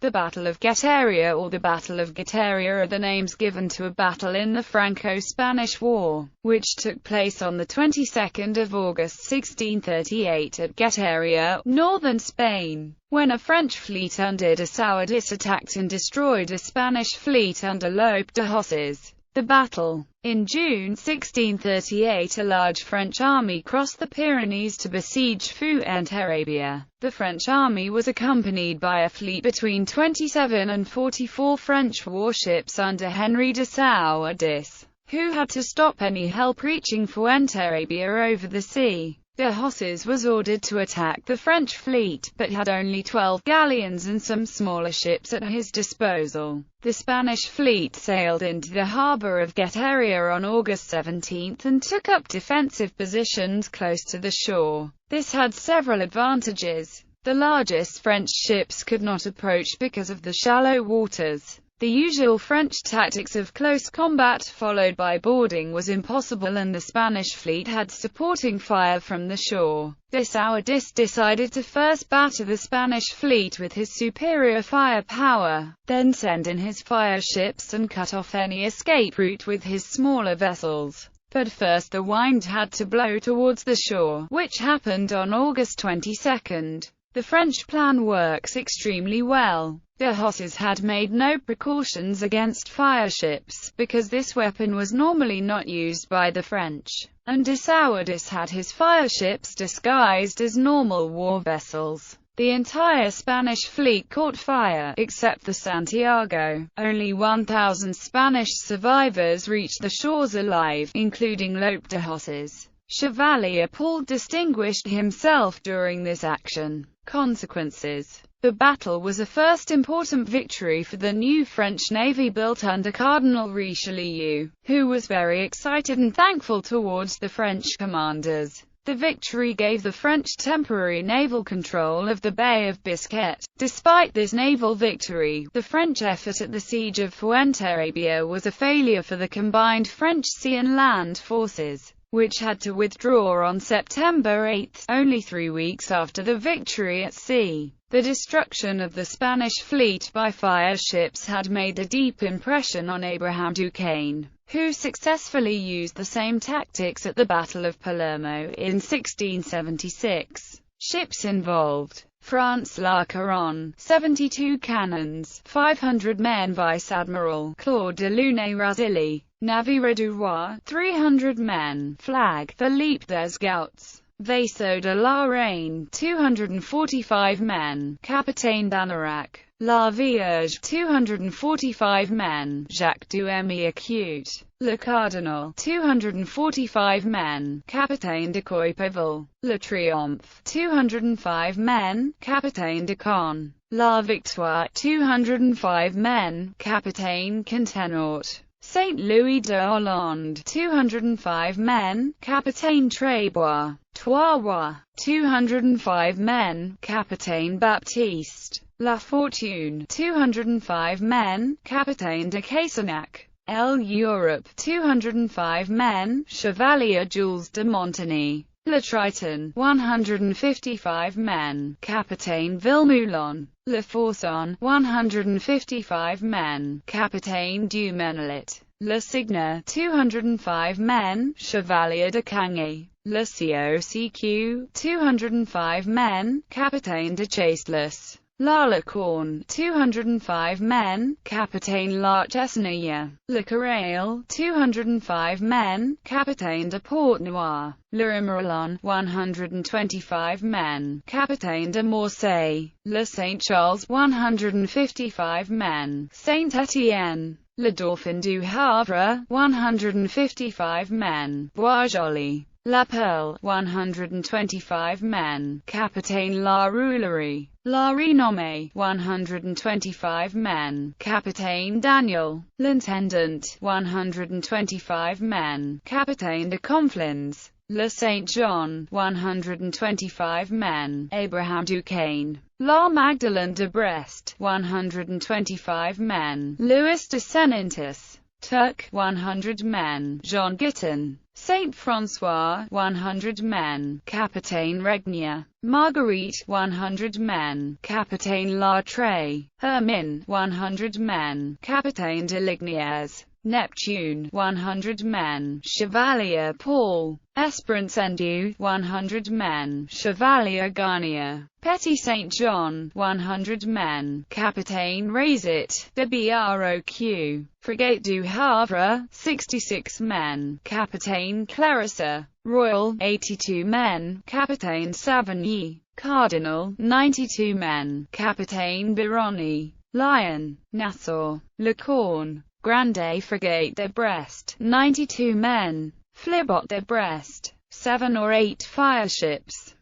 The Battle of Getaria or the Battle of Getaria are the names given to a battle in the Franco-Spanish War, which took place on the 22nd of August 1638 at Getaria, northern Spain, when a French fleet under de Sourdis attacked and destroyed a Spanish fleet under Lope de Hoces. The battle. In June 1638 a large French army crossed the Pyrenees to besiege Fuenterrabia. The French army was accompanied by a fleet between 27 and 44 French warships under Henry de Sourdis, who had to stop any help reaching Fuenterrabia over the sea. De Hoces was ordered to attack the French fleet, but had only 12 galleons and some smaller ships at his disposal. The Spanish fleet sailed into the harbour of Getaria on August 17 and took up defensive positions close to the shore. This had several advantages. The largest French ships could not approach because of the shallow waters. The usual French tactics of close combat followed by boarding was impossible, and the Spanish fleet had supporting fire from the shore. De Sourdis decided to first batter the Spanish fleet with his superior firepower, then send in his fire ships and cut off any escape route with his smaller vessels. But first the wind had to blow towards the shore, which happened on August 22. The French plan works extremely well. De Hoces had made no precautions against fireships, because this weapon was normally not used by the French, and de Sourdis had his fireships disguised as normal war vessels. The entire Spanish fleet caught fire, except the Santiago. Only 1,000 Spanish survivors reached the shores alive, including Lope de Hoces. Chevalier Paul distinguished himself during this action. Consequences. The battle was a first important victory for the new French navy built under Cardinal Richelieu, who was very excited and thankful towards the French commanders. The victory gave the French temporary naval control of the Bay of Biscay. Despite this naval victory, the French effort at the siege of Fuenterrabia was a failure for the combined French sea and land forces, which had to withdraw on September 8, only 3 weeks after the victory at sea. The destruction of the Spanish fleet by fire ships had made a deep impression on Abraham Duquesne, who successfully used the same tactics at the Battle of Palermo in 1676. Ships involved: France La Couronne, 72 cannons, 500 men. Vice Admiral Claude de Launay Razilly, Navire du Roi, 300 men. Flag: Philippe des Gouts. Vaisseau de la Reine, 245 men. Capitaine d'Anorac. La Vierge, 245 men. Jacques Duemy Acute. Le Cardinal, 245 men. Capitaine de Coypeville. Le Triomphe, 205 men. Capitaine de Caen. La Victoire, 205 men. Capitaine Contenort. Saint Louis de Hollande, 205 men. Capitaine Trébois. Trois, 205 men. Capitaine Baptiste. La Fortune, 205 men. Capitaine de Caissenac. L'Europe, 205 men. Chevalier Jules de Montigny. Le Triton, 155 men. Capitaine Villemoulin. Le Forçon, 155 men. Capitaine du Menelet. Le Cygne, 205 men. Chevalier de Cangay. Le COCQ, 205 men. Capitaine de Chastelas. La Licorne, 205 men. Capitaine La Chesnaya. Le Corail, 205 men. Capitaine de Port-Noir. Le Remerlon, 125 men. Capitaine de Marseille. Le Saint-Charles, 155 men. Saint-Étienne. Le Dauphin du Havre, 155 men. Bois-Joli. La Perle, 125 men. Capitaine La Roulerie. La Renommée, 125 men. Capitaine Daniel. L'Intendant, 125 men. Capitaine de Conflans. Le Saint-Jean, 125 men. Abraham Duquesne. La Magdalene de Brest, 125 men. Louis de Senentis. Turc, 100 men. Jean Guiton. Saint Francois, 100 men, Capitaine Regnier. Marguerite, 100 men, Capitaine Lartre. Hermine, 100 men, Capitaine de Lignières. Neptune, 100 men, Chevalier Paul. Esperance Endu, 100 men, Chevalier Garnier. Petit Saint John, 100 men, Capitaine Razit, de Broq. Frigate du Havre, 66 men, Capitaine Clarissa. Royal, 82 men, Capitaine Savigny. Cardinal, 92 men, Capitaine Bironi. Lion, Nassau. Le Corne. Grande Frigate de Brest, 92 men. Flibot de Brest, 7 or 8 fireships.